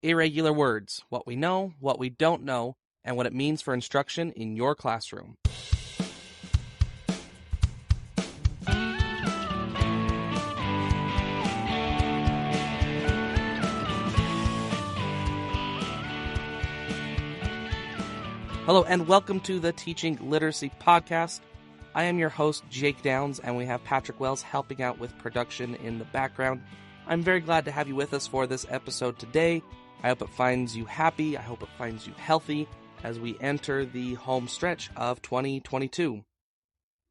Irregular words, what we know, what we don't know, and what it means for instruction in your classroom. Hello and welcome to the Teaching Literacy Podcast. I am your host, Jake Downs, and we have Patrick Wells helping out with production in the background. I'm very glad to have you with us for this episode today. I hope it finds you happy. I hope it finds you healthy as we enter the home stretch of 2022.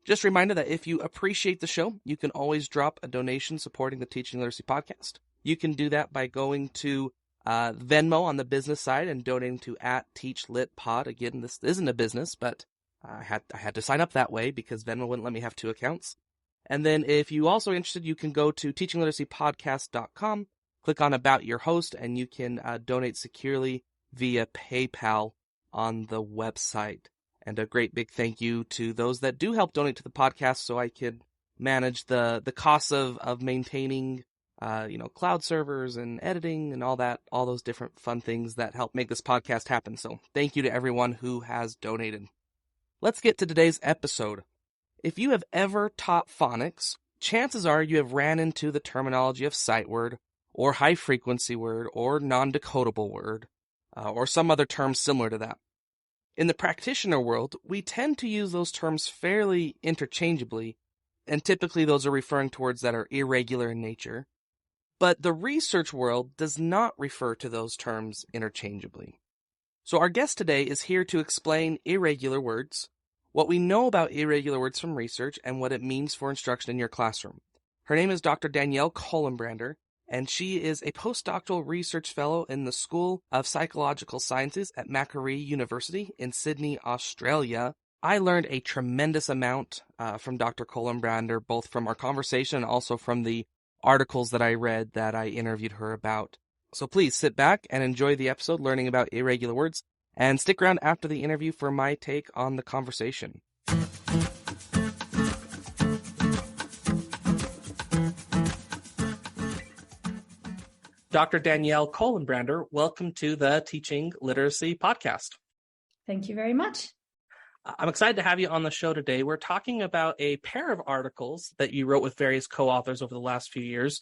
Just a reminder that if you appreciate the show, you can always drop a donation supporting the Teaching Literacy Podcast. You can do that by going to Venmo on the business side and donating to @TeachLitPod. Again, this isn't a business, but I had to sign up that way because Venmo wouldn't let me have two accounts. And then if you also interested, you can go to teachingliteracypodcast.com, click on About Your Host, and you can donate securely via PayPal on the website. And a great big thank you to those that do help donate to the podcast so I can manage the costs of maintaining cloud servers and editing and all those different fun things that help make this podcast happen. So thank you to everyone who has donated. Let's get to today's episode. If you have ever taught phonics, chances are you have ran into the terminology of sight word, or high frequency word, or non-decodable word, or some other term similar to that. In the practitioner world, we tend to use those terms fairly interchangeably, and typically those are referring to words that are irregular in nature. But the research world does not refer to those terms interchangeably. So our guest today is here to explain irregular words, what we know about irregular words from research, and what it means for instruction in your classroom. Her name is Dr. Danielle Colenbrander, and she is a postdoctoral research fellow in the School of Psychological Sciences at Macquarie University in Sydney, Australia. I learned a tremendous amount from Dr. Colenbrander, both from our conversation and also from the articles that I read that I interviewed her about. So please sit back and enjoy the episode learning about irregular words, and stick around after the interview for my take on the conversation. Dr. Danielle Colenbrander, welcome to the Teaching Literacy Podcast. Thank you very much. I'm excited to have you on the show today. We're talking about a pair of articles that you wrote with various co-authors over the last few years.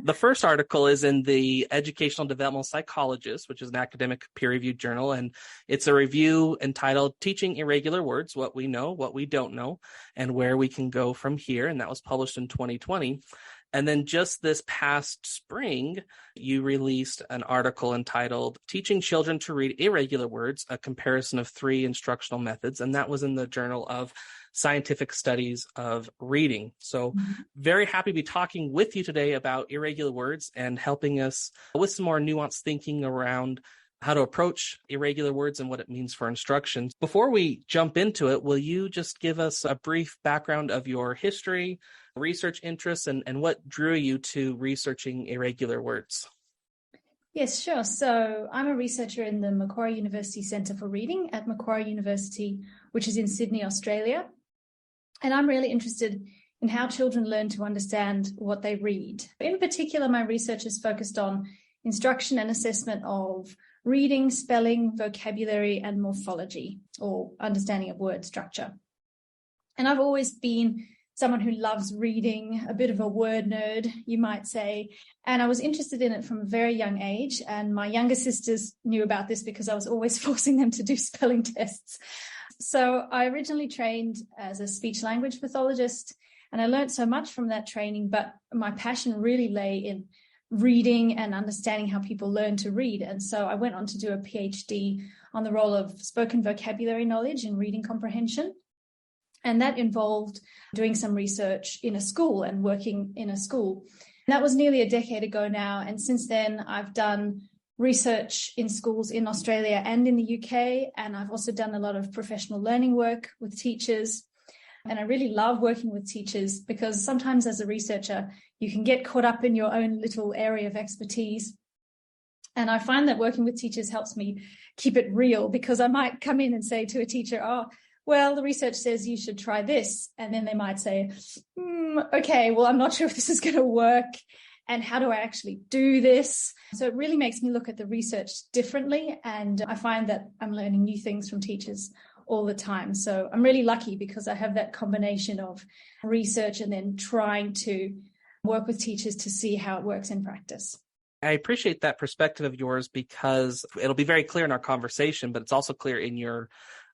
The first article is in the Educational Developmental Psychologist, which is an academic peer-reviewed journal, and it's a review entitled Teaching Irregular Words, What We Know, What We Don't Know, and Where We Can Go From Here, and that was published in 2020. And then just this past spring, you released an article entitled Teaching Children to Read Irregular Words, a Comparison of 3 Instructional Methods, and that was in the Journal of Scientific Studies of Reading. So very happy to be talking with you today about irregular words and helping us with some more nuanced thinking around how to approach irregular words and what it means for instruction. Before we jump into it, will you just give us a brief background of your history, research interests, and what drew you to researching irregular words? Yes, sure. So I'm a researcher in the Macquarie University Centre for Reading at Macquarie University, which is in Sydney, Australia. And I'm really interested in how children learn to understand what they read. In particular, my research is focused on instruction and assessment of reading, spelling, vocabulary, and morphology, or understanding of word structure. And I've always been someone who loves reading, a bit of a word nerd, you might say. And I was interested in it from a very young age. And my younger sisters knew about this because I was always forcing them to do spelling tests. So I originally trained as a speech language pathologist, and I learned so much from that training, but my passion really lay in reading and understanding how people learn to read. And so I went on to do a PhD on the role of spoken vocabulary knowledge in reading comprehension. And that involved doing some research in a school and working in a school. And that was nearly a decade ago now. And since then, I've done research in schools in Australia and in the UK. And I've also done a lot of professional learning work with teachers. And I really love working with teachers because sometimes as a researcher, you can get caught up in your own little area of expertise. And I find that working with teachers helps me keep it real, because I might come in and say to a teacher, oh, well, the research says you should try this. And then they might say, okay, well, I'm not sure if this is going to work. And how do I actually do this? So it really makes me look at the research differently. And I find that I'm learning new things from teachers all the time. So I'm really lucky because I have that combination of research and then trying to work with teachers to see how it works in practice. I appreciate that perspective of yours because it'll be very clear in our conversation, but it's also clear in your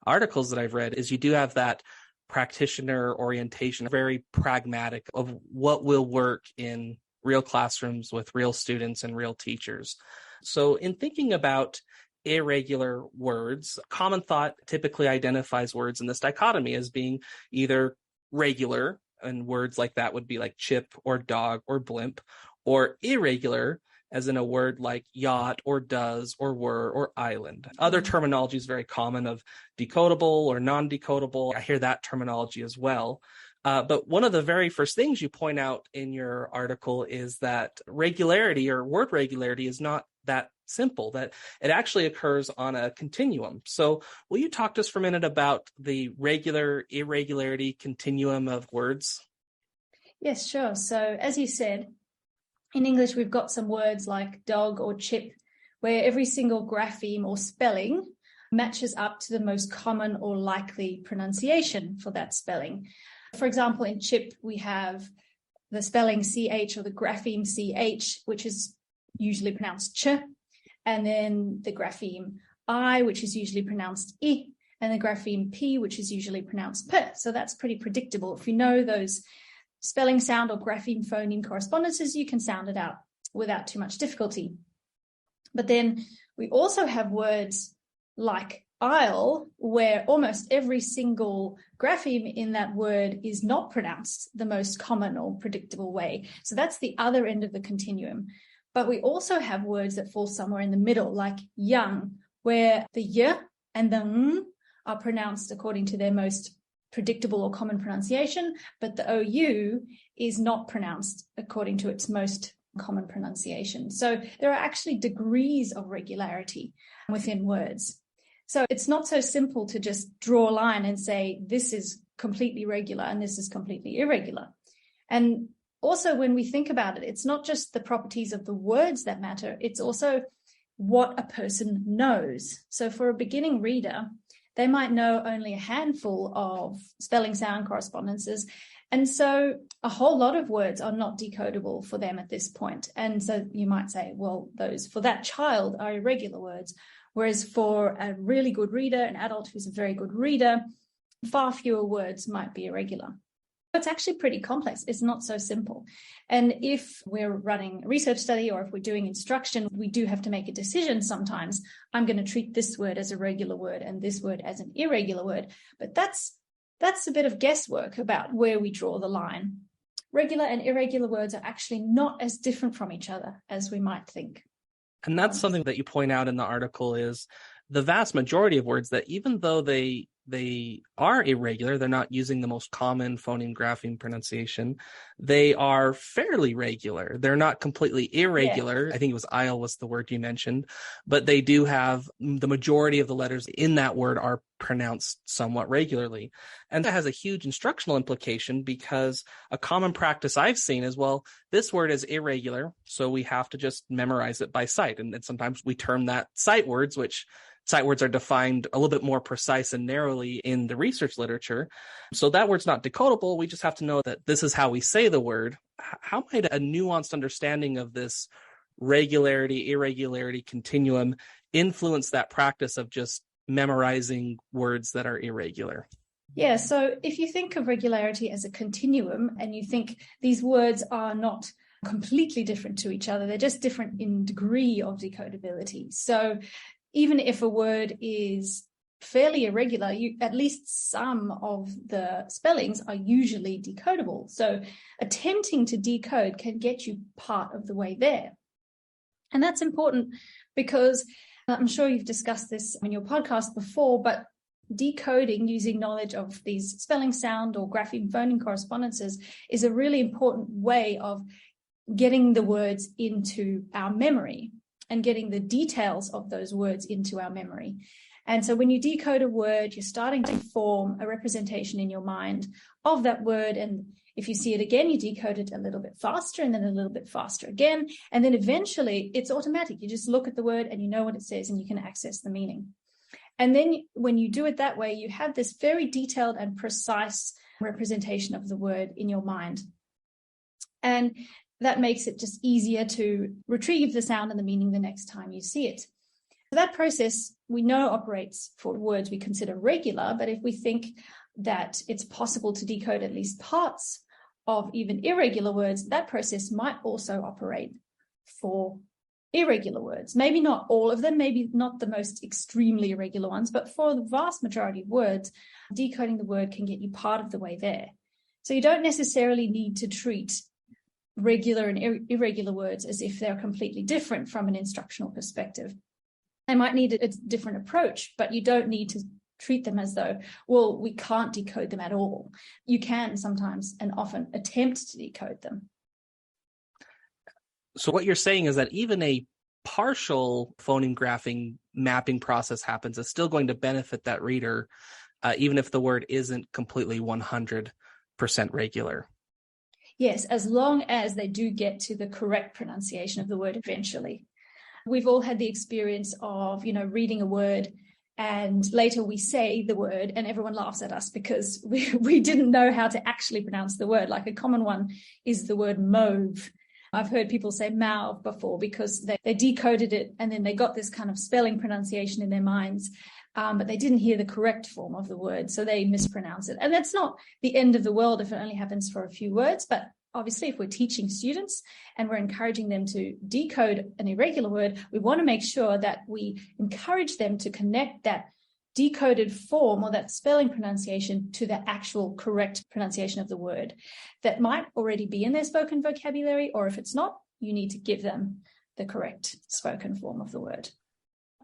articles that I've read is you do have that practitioner orientation, very pragmatic of what will work in real classrooms with real students and real teachers. So in thinking about irregular words, common thought typically identifies words in this dichotomy as being either regular, and words like that would be like chip or dog or blimp, or irregular, as in a word like yacht or does or were or island. Other terminology is very common of decodable or non-decodable. I hear that terminology as well. But one of the very first things you point out in your article is that regularity or word regularity is not that simple, that it actually occurs on a continuum. So will you talk to us for a minute about the regular irregularity continuum of words? Yes, sure. So as you said, in English, we've got some words like dog or chip, where every single grapheme or spelling matches up to the most common or likely pronunciation for that spelling. For example, in chip, we have the spelling CH or the grapheme CH, which is usually pronounced ch, and then the grapheme I, which is usually pronounced I, and the grapheme P, which is usually pronounced P. So that's pretty predictable. If you know those spelling sound or grapheme phoneme correspondences, you can sound it out without too much difficulty. But then we also have words like isle, where almost every single grapheme in that word is not pronounced the most common or predictable way. So that's the other end of the continuum. But we also have words that fall somewhere in the middle, like young, where the y and the ng are pronounced according to their most predictable or common pronunciation, but the OU is not pronounced according to its most common pronunciation. So there are actually degrees of regularity within words. So it's not so simple to just draw a line and say, this is completely regular and this is completely irregular. And also when we think about it, it's not just the properties of the words that matter, it's also what a person knows. So for a beginning reader, they might know only a handful of spelling sound correspondences. And so a whole lot of words are not decodable for them at this point. And so you might say, well, those for that child are irregular words. Whereas for a really good reader, an adult who's a very good reader, far fewer words might be irregular. It's actually pretty complex. It's not so simple. And if we're running a research study or if we're doing instruction, we do have to make a decision sometimes. I'm going to treat this word as a regular word and this word as an irregular word. But that's a bit of guesswork about where we draw the line. Regular and irregular words are actually not as different from each other as we might think. And that's something that you point out in the article is the vast majority of words that even though they are irregular, they're not using the most common phoneme grapheme pronunciation, they are fairly regular. They're not completely irregular. Yeah. I think it was isle was the word you mentioned, but they do have the majority of the letters in that word are pronounced somewhat regularly. And that has a huge instructional implication because a common practice I've seen is, well, this word is irregular, so we have to just memorize it by sight. And sometimes we term that sight words, which sight words are defined a little bit more precise and narrowly in the research literature. So that word's not decodable. We just have to know that this is how we say the word. How might a nuanced understanding of this regularity, irregularity continuum influence that practice of just memorizing words that are irregular? Yeah, so if you think of regularity as a continuum and you think these words are not completely different to each other, they're just different in degree of decodability. So even if a word is fairly irregular, at least some of the spellings are usually decodable. So attempting to decode can get you part of the way there. And that's important because I'm sure you've discussed this in your podcast before, but decoding using knowledge of these spelling sound or grapheme phoneme correspondences is a really important way of getting the words into our memory and getting the details of those words into our memory. And so when you decode a word, you're starting to form a representation in your mind of that word. And If you see it again, you decode it a little bit faster and then a little bit faster again. And then eventually it's automatic. You just look at the word and you know what it says and you can access the meaning. And then when you do it that way, you have this very detailed and precise representation of the word in your mind. And that makes it just easier to retrieve the sound and the meaning the next time you see it. So that process we know operates for words we consider regular, but if we think that it's possible to decode at least parts of even irregular words, that process might also operate for irregular words. Maybe not all of them, maybe not the most extremely irregular ones, but for the vast majority of words, decoding the word can get you part of the way there. So you don't necessarily need to treat regular and irregular words as if they're completely different from an instructional perspective. They might need a different approach, but you don't need to treat them as though, well, we can't decode them at all. You can sometimes and often attempt to decode them. So what you're saying is that even a partial phoneme graphing mapping process happens, it's still going to benefit that reader, even if the word isn't completely 100% regular. Yes, as long as they do get to the correct pronunciation of the word eventually. We've all had the experience of, reading a word and later we say the word and everyone laughs at us because we didn't know how to actually pronounce the word. Like a common one is the word mauve. I've heard people say mauve before because they decoded it and then they got this kind of spelling pronunciation in their minds, but they didn't hear the correct form of the word, so they mispronounce it. And that's not the end of the world if it only happens for a few words, but obviously if we're teaching students and we're encouraging them to decode an irregular word, we want to make sure that we encourage them to connect that decoded form or that spelling pronunciation to the actual correct pronunciation of the word. That might already be in their spoken vocabulary, or if it's not, you need to give them the correct spoken form of the word.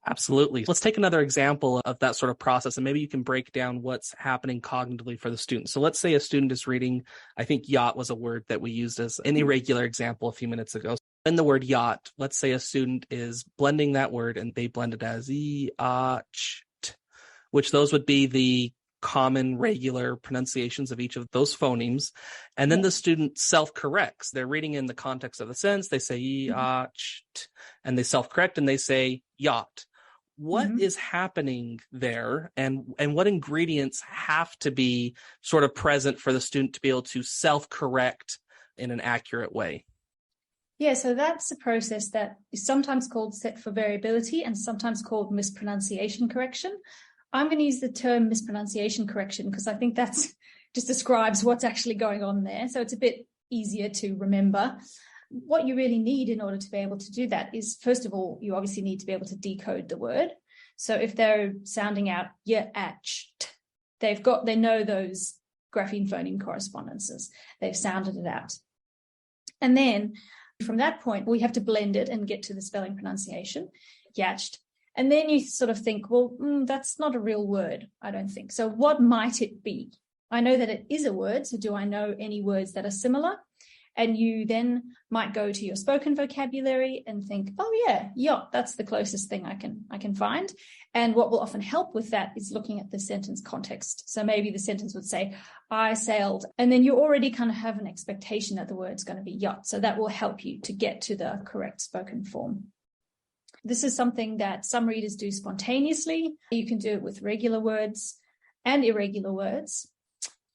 Absolutely. Let's take another example of that sort of process, and maybe you can break down what's happening cognitively for the student. So let's say a student is reading, I think yacht was a word that we used as an irregular example a few minutes ago. In the word yacht, let's say a student is blending that word and they blend it as e-a-ch, which those would be the common regular pronunciations of each of those phonemes. And then the student self-corrects. They're reading in the context of the sentence. They say e-a-ch, and they self-correct and they say yacht. What is happening there, and what ingredients have to be sort of present for the student to be able to self-correct in an accurate way? Yeah, so that's a process that is sometimes called set for variability and sometimes called mispronunciation correction. I'm going to use the term mispronunciation correction because I think that's just describes what's actually going on there. So it's a bit easier to remember. What you really need in order to be able to do that is, first of all, you obviously need to be able to decode the word. So if they're sounding out yeah-ach-t, they know those grapheme phoneme correspondences. They've sounded it out. And then from that point, we have to blend it and get to the spelling pronunciation, yatched. And then you sort of think, well, that's not a real word, I don't think. So what might it be? I know that it is a word, so do I know any words that are similar? And you then might go to your spoken vocabulary and think, oh yeah, yacht, that's the closest thing I can find. And what will often help with that is looking at the sentence context. So maybe the sentence would say, I sailed, and then you already kind of have an expectation that the word's going to be yacht. So that will help you to get to the correct spoken form. This is something that some readers do spontaneously. You can do it with regular words and irregular words,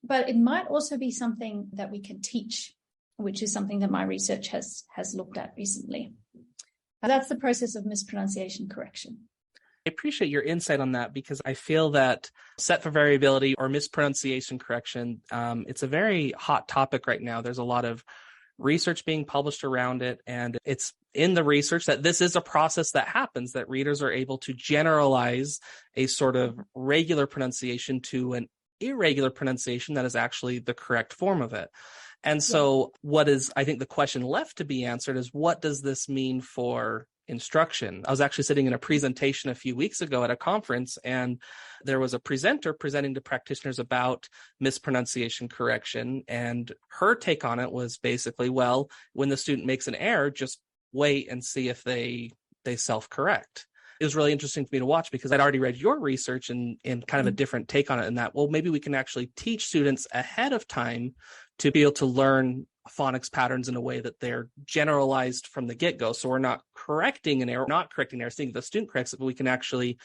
but it might also be something that we can teach, which is something that my research has looked at recently. That's the process of mispronunciation correction. I appreciate your insight on that because I feel that set for variability or mispronunciation correction, it's a very hot topic right now. There's a lot of research being published around it, and it's in the research that this is a process that happens, that readers are able to generalize a sort of regular pronunciation to an irregular pronunciation that is actually the correct form of it. And so what is, I think the question left to be answered is, what does this mean for instruction? I was actually sitting in a presentation a few weeks ago at a conference, and there was a presenter presenting to practitioners about mispronunciation correction. And her take on it was basically, well, when the student makes an error, just wait and see if they self-correct. It was really interesting for me to watch because I'd already read your research and kind of a different take on it, in that, well, maybe we can actually teach students ahead of time to be able to learn phonics patterns in a way that they're generalized from the get-go. So we're not correcting an error, seeing if the student corrects it, but we can actually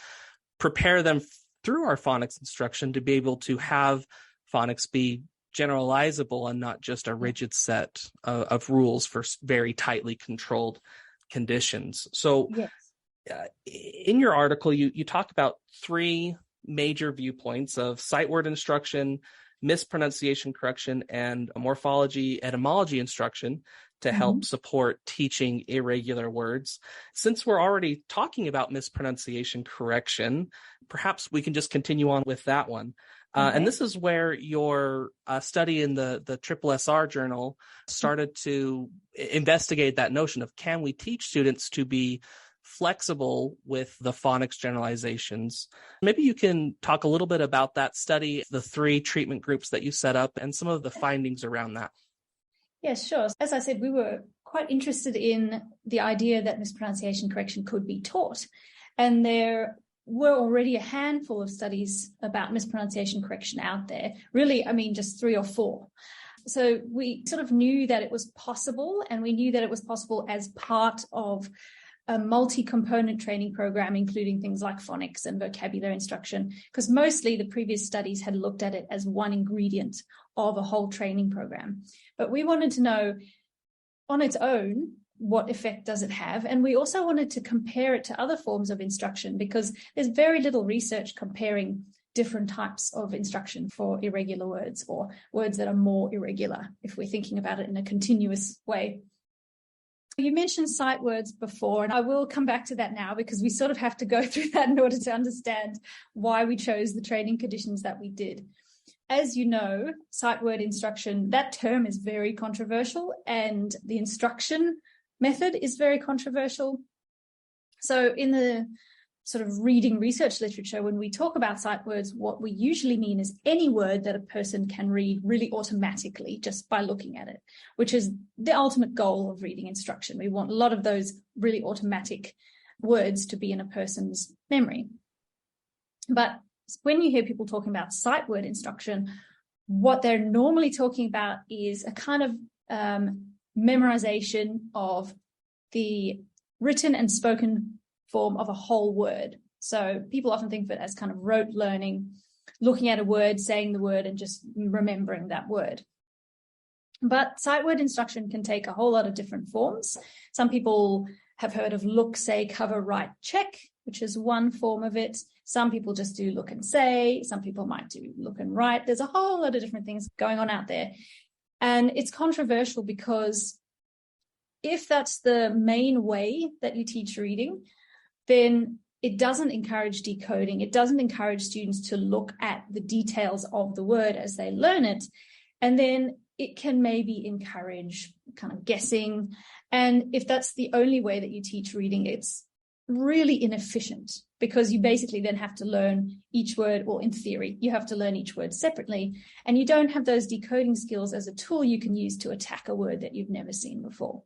prepare them through our phonics instruction to be able to have phonics be generalizable and not just a rigid set of rules for very tightly controlled conditions. So Yes. In your article, you talk about three major viewpoints of sight word instruction, mispronunciation correction, and a morphology etymology instruction to help support teaching irregular words. Since we're already talking about mispronunciation correction, perhaps we can just continue on with that one. And this is where your study in the Triple SR journal started to investigate that notion of, can we teach students to be flexible with the phonics generalizations? Maybe you can talk a little bit about that study, the three treatment groups that you set up, and some of the findings around that. Yes, sure. As I said, we were quite interested in the idea that mispronunciation correction could be taught. And there were already a handful of studies about mispronunciation correction out there. Really, I mean, just 3 or 4. So we sort of knew that it was possible, and we knew that it was possible as part of a multi-component training program, including things like phonics and vocabulary instruction, because mostly the previous studies had looked at it as one ingredient of a whole training program. But we wanted to know on its own, what effect does it have? And we also wanted to compare it to other forms of instruction, because there's very little research comparing different types of instruction for irregular words, or words that are more irregular, if we're thinking about it in a continuous way. You mentioned sight words before, and I will come back to that now, because we sort of have to go through that in order to understand why we chose the training conditions that we did. As you know, sight word instruction, that term is very controversial, and the instruction method is very controversial. So in the sort of reading research literature, when we talk about sight words, what we usually mean is any word that a person can read really automatically just by looking at it, which is the ultimate goal of reading instruction. We want a lot of those really automatic words to be in a person's memory. But when you hear people talking about sight word instruction, what they're normally talking about is a kind of memorization of the written and spoken form of a whole word. So people often think of it as kind of rote learning, looking at a word, saying the word, and just remembering that word. But sight word instruction can take a whole lot of different forms. Some people have heard of look, say, cover, write, check, which is one form of it. Some people just do look and say. Some people might do look and write. There's a whole lot of different things going on out there. And it's controversial because if that's the main way that you teach reading, then it doesn't encourage decoding. It doesn't encourage students to look at the details of the word as they learn it. And then it can maybe encourage kind of guessing. And if that's the only way that you teach reading, it's really inefficient, because you basically then have to learn each word, or in theory, you have to learn each word separately. And you don't have those decoding skills as a tool you can use to attack a word that you've never seen before.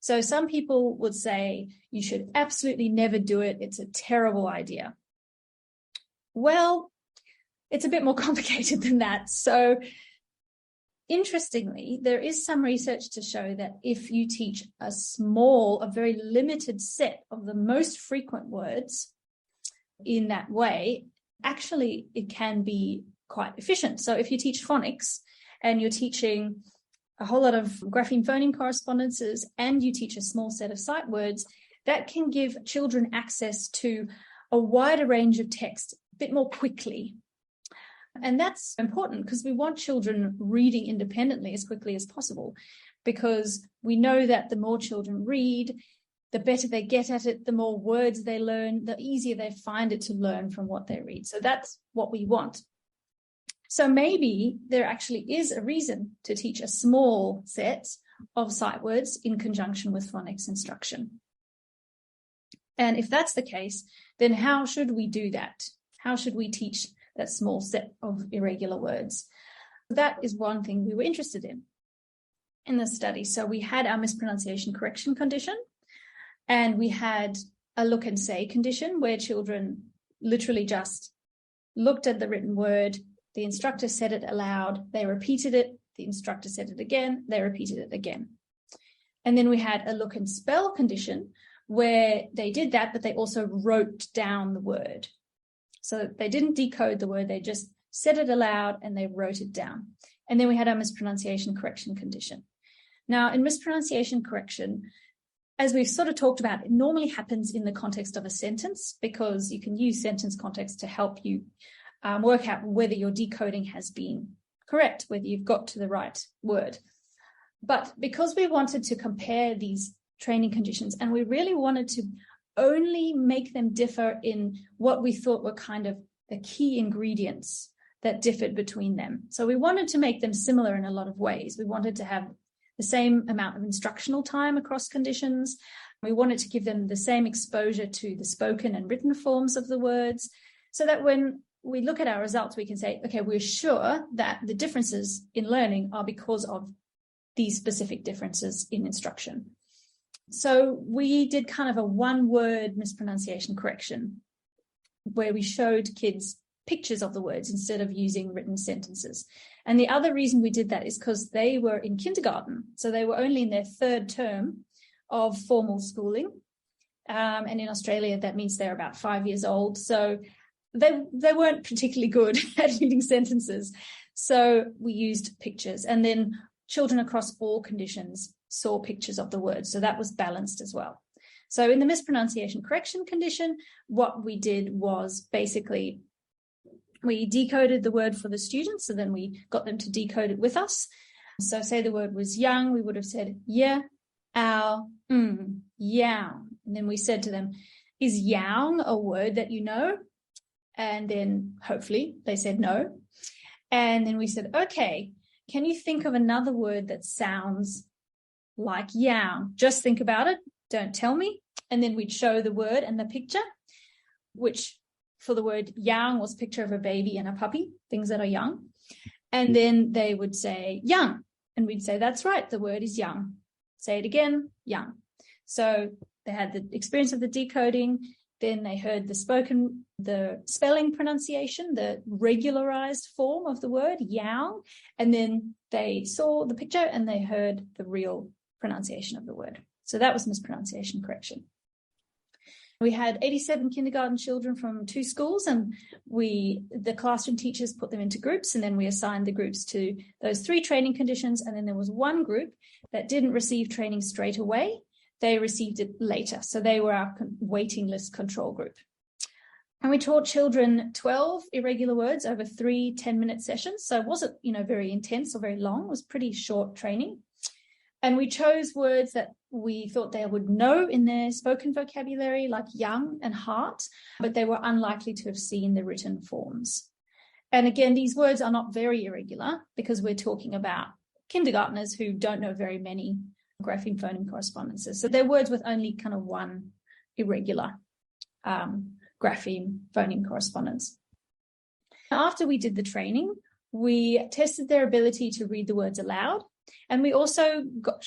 So some people would say you should absolutely never do it. It's a terrible idea. Well, it's a bit more complicated than that. So interestingly, there is some research to show that if you teach a very limited set of the most frequent words in that way, actually it can be quite efficient. So if you teach phonics and you're teaching a whole lot of grapheme phoneme correspondences, and you teach a small set of sight words, that can give children access to a wider range of text a bit more quickly. And that's important because we want children reading independently as quickly as possible, because we know that the more children read, the better they get at it, the more words they learn, the easier they find it to learn from what they read. So that's what we want. So maybe there actually is a reason to teach a small set of sight words in conjunction with phonics instruction. And if that's the case, then how should we do that? How should we teach that small set of irregular words? That is one thing we were interested in the study. So we had our mispronunciation correction condition, and we had a look and say condition where children literally just looked at the written word. The instructor said it aloud, they repeated it the instructor said it again, they repeated it again. And then we had a look and spell condition where they did that, but they also wrote down the word. So they didn't decode the word, they just said it aloud and they wrote it down. And then we had our mispronunciation correction condition. Now, in mispronunciation correction, as we've sort of talked about, it normally happens in the context of a sentence because you can use sentence context to help you work out whether your decoding has been correct, whether you've got to the right word. But because we wanted to compare these training conditions and we really wanted to only make them differ in what we thought were kind of the key ingredients that differed between them. So we wanted to make them similar in a lot of ways. We wanted to have the same amount of instructional time across conditions. We wanted to give them the same exposure to the spoken and written forms of the words so that when we look at our results, we can say, okay, we're sure that the differences in learning are because of these specific differences in instruction. So we did kind of a one-word mispronunciation correction where we showed kids pictures of the words instead of using written sentences. And the other reason we did that is because they were in kindergarten. So they were only in their third term of formal schooling. And in Australia, that means they're about 5 years old. So they weren't particularly good at reading sentences. So we used pictures. And then children across all conditions saw pictures of the words. So that was balanced as well. So in the mispronunciation correction condition, what we did was basically we decoded the word for the students. So then we got them to decode it with us. So say the word was young, we would have said, yeah, ow, young. And then we said to them, is young a word that you know? And then hopefully they said no. And then we said, okay, can you think of another word that sounds like young? Just think about it. Don't tell me. And then we'd show the word and the picture, which for the word young was a picture of a baby and a puppy, things that are young. And then they would say young. And we'd say, that's right, the word is young. Say it again, young. So they had the experience of the decoding. Then they heard the spelling pronunciation, the regularized form of the word, young. And then they saw the picture and they heard the real pronunciation of the word. So that was mispronunciation correction. We had 87 kindergarten children from 2 schools, and the classroom teachers put them into groups, and then we assigned the groups to those 3 training conditions. And then there was one group that didn't receive training straight away. They received it later. So they were our waiting list control group. And we taught children 12 irregular words over 3 10-minute sessions. So it wasn't, very intense or very long. It was pretty short training. And we chose words that we thought they would know in their spoken vocabulary, like young and heart, but they were unlikely to have seen the written forms. And again, these words are not very irregular because we're talking about kindergartners who don't know very many grapheme phoneme correspondences. So they're words with only kind of one irregular grapheme phoneme correspondence. After we did the training, we tested their ability to read the words aloud. And we also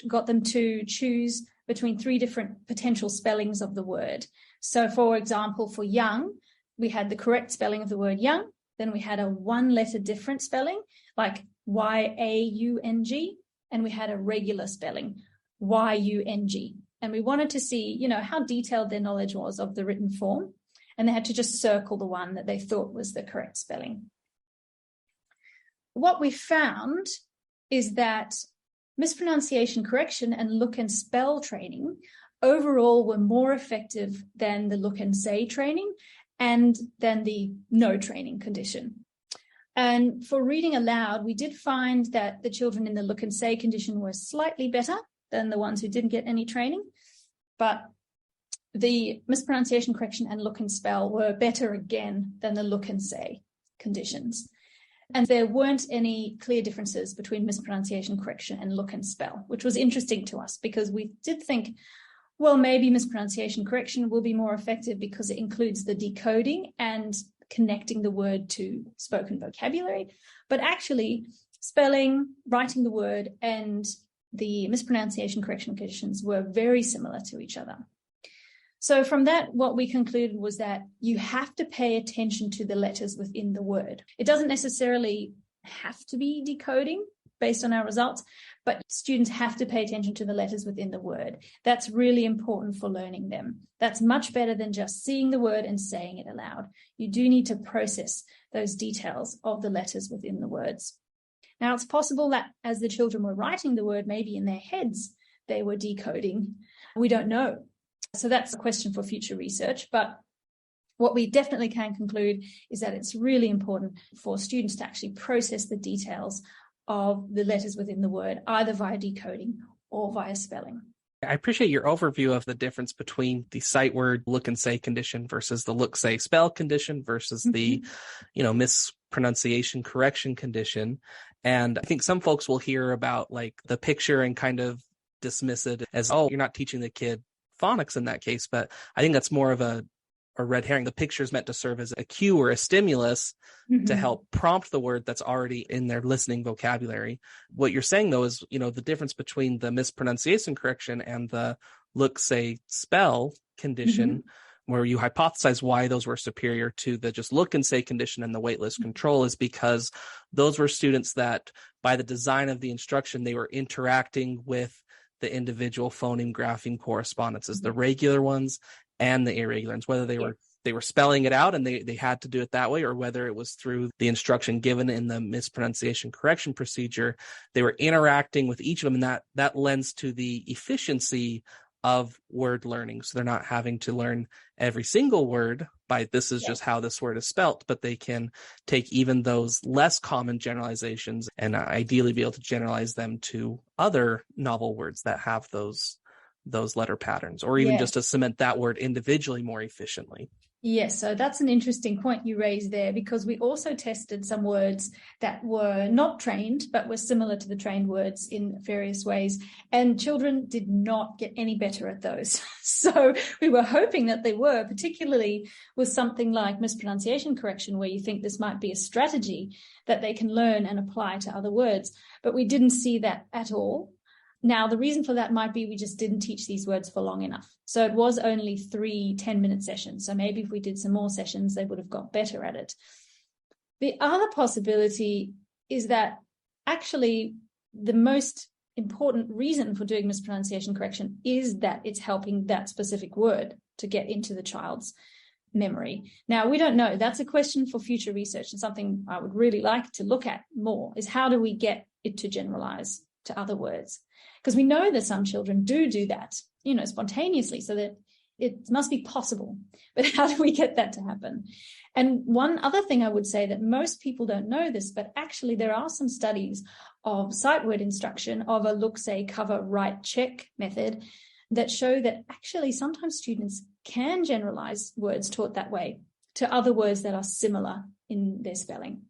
got them to choose between 3 different potential spellings of the word. So, for example, for young, we had the correct spelling of the word young. Then we had a 1-letter different spelling, like Y-A-U-N-G. And we had a regular spelling, Y-U-N-G. And we wanted to see, how detailed their knowledge was of the written form. And they had to just circle the one that they thought was the correct spelling. What we found is that mispronunciation correction and look and spell training overall were more effective than the look and say training and than the no training condition. And for reading aloud, we did find that the children in the look and say condition were slightly better than the ones who didn't get any training, but the mispronunciation correction and look and spell were better again than the look and say conditions. And there weren't any clear differences between mispronunciation correction and look and spell, which was interesting to us because we did think, well, maybe mispronunciation correction will be more effective because it includes the decoding and connecting the word to spoken vocabulary. But actually, spelling, writing the word, and the mispronunciation correction conditions were very similar to each other. So from that, what we concluded was that you have to pay attention to the letters within the word. It doesn't necessarily have to be decoding, based on our results, but students have to pay attention to the letters within the word. That's really important for learning them. That's much better than just seeing the word and saying it aloud. You do need to process those details of the letters within the words. Now, it's possible that as the children were writing the word, maybe in their heads, they were decoding. We don't know. So that's a question for future research. But what we definitely can conclude is that it's really important for students to actually process the details of the letters within the word, either via decoding or via spelling. I appreciate your overview of the difference between the sight word look and say condition versus the look, say, spell condition versus the, mispronunciation correction condition. And I think some folks will hear about like the picture and kind of dismiss it as, oh, you're not teaching the kid phonics in that case. But I think that's more of a red herring. The picture is meant to serve as a cue or a stimulus to help prompt the word that's already in their listening vocabulary. What you're saying, though, is, the difference between the mispronunciation correction and the look, say, spell condition, where you hypothesize why those were superior to the just look and say condition and the waitlist control, is because those were students that by the design of the instruction, they were interacting with the individual phoneme grapheme correspondences, the regular ones and the irregular ones, whether they were spelling it out and they had to do it that way, or whether it was through the instruction given in the mispronunciation correction procedure, they were interacting with each of them. And that lends to the efficiency of word learning. So they're not having to learn every single word by this is just how this word is spelt, but they can take even those less common generalizations and ideally be able to generalize them to other novel words that have those letter patterns, or even just to cement that word individually more efficiently. Yes, so that's an interesting point you raised there, because we also tested some words that were not trained, but were similar to the trained words in various ways, and children did not get any better at those. So we were hoping that they were, particularly with something like mispronunciation correction, where you think this might be a strategy that they can learn and apply to other words, but we didn't see that at all. Now, the reason for that might be we just didn't teach these words for long enough. So it was only 3 10-minute sessions. So maybe if we did some more sessions, they would have got better at it. The other possibility is that actually the most important reason for doing mispronunciation correction is that it's helping that specific word to get into the child's memory. Now, we don't know. That's a question for future research, and something I would really like to look at more is how do we get it to generalize to other words? Because we know that some children do that, spontaneously, so that it must be possible. But how do we get that to happen? And one other thing I would say that most people don't know this, but actually there are some studies of sight word instruction of a look, say, cover, write, check method that show that actually sometimes students can generalize words taught that way to other words that are similar in their spelling,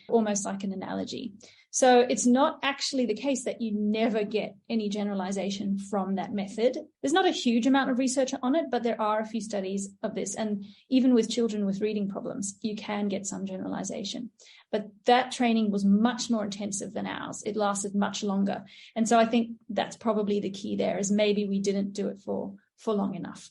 almost like an analogy. So it's not actually the case that you never get any generalization from that method. There's not a huge amount of research on it, but there are a few studies of this. And even with children with reading problems, you can get some generalization. But that training was much more intensive than ours. It lasted much longer. And so I think that's probably the key there, is maybe we didn't do it for long enough.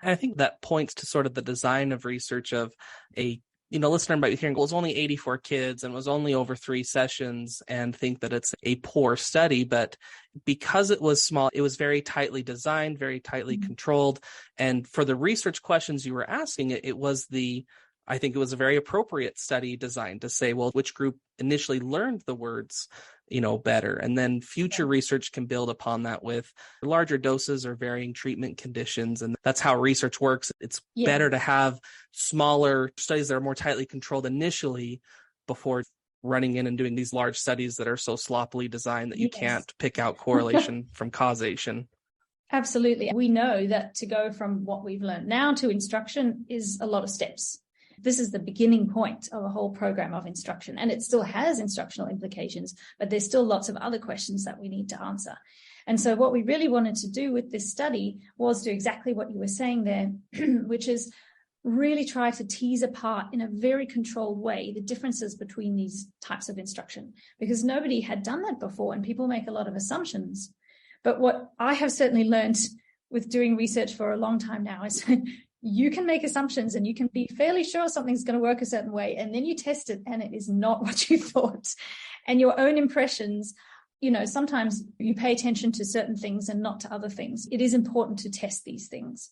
And I think that points to sort of the design of research of a listener might be hearing, well, it was only 84 kids and was only over 3 sessions, and think that it's a poor study. But because it was small, it was very tightly designed, very tightly controlled. And for the research questions you were asking, I think it was a very appropriate study designed to say, well, which group initially learned the words, better. And then future research can build upon that with larger doses or varying treatment conditions. And that's how research works. It's better to have smaller studies that are more tightly controlled initially before running in and doing these large studies that are so sloppily designed that you can't pick out correlation from causation. Absolutely. We know that to go from what we've learned now to instruction is a lot of steps. This is the beginning point of a whole program of instruction, and it still has instructional implications, but there's still lots of other questions that we need to answer. And so what we really wanted to do with this study was do exactly what you were saying there, which is really try to tease apart in a very controlled way the differences between these types of instruction, because nobody had done that before and people make a lot of assumptions. But what I have certainly learned with doing research for a long time now is you can make assumptions and you can be fairly sure something's going to work a certain way. And then you test it and it is not what you thought. And your own impressions, sometimes you pay attention to certain things and not to other things. It is important to test these things.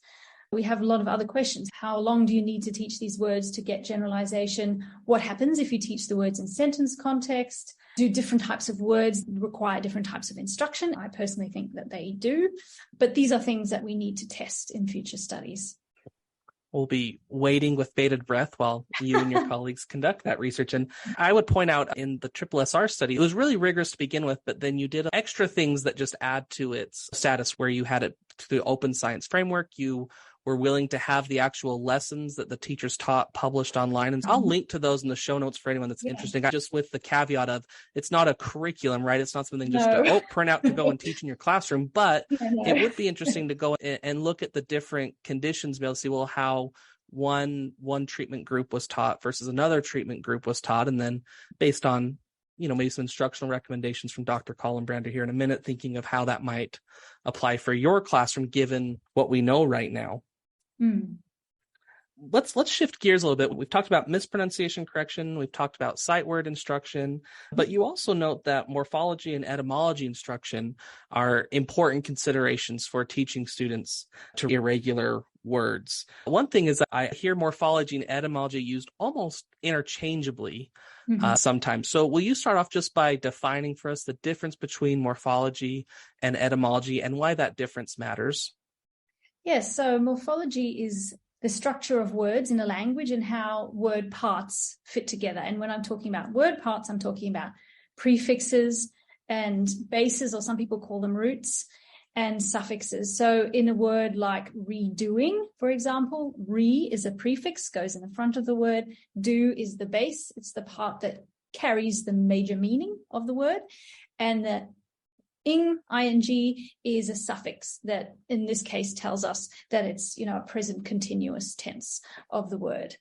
We have a lot of other questions. How long do you need to teach these words to get generalization? What happens if you teach the words in sentence context? Do different types of words require different types of instruction? I personally think that they do, but these are things that we need to test in future studies. We'll be waiting with bated breath while you and your colleagues conduct that research. And I would point out in the SSR study, it was really rigorous to begin with, but then you did extra things that just add to its status, where you had it to the open science framework. You were willing to have the actual lessons that the teachers taught published online. And I'll link to those in the show notes for anyone that's interested. Just with the caveat of it's not a curriculum, right? It's not something just to print out to go and teach in your classroom, but it would be interesting to go and look at the different conditions, be able to see, well, how one treatment group was taught versus another treatment group was taught. And then based on, maybe some instructional recommendations from Dr. Colenbrander here in a minute, thinking of how that might apply for your classroom, given what we know right now. Let's shift gears a little bit. We've talked about mispronunciation correction. We've talked about sight word instruction, but you also note that morphology and etymology instruction are important considerations for teaching students to irregular words. One thing is that I hear morphology and etymology used almost interchangeably sometimes. So will you start off just by defining for us the difference between morphology and etymology and why that difference matters? Yes, so morphology is the structure of words in a language and how word parts fit together. And when I'm talking about word parts, I'm talking about prefixes and bases, or some people call them roots, and suffixes. So in a word like redoing, for example, re is a prefix, goes in the front of the word. Do is the base. It's the part that carries the major meaning of the word. And the ing is a suffix that in this case tells us that it's, a present continuous tense of the word.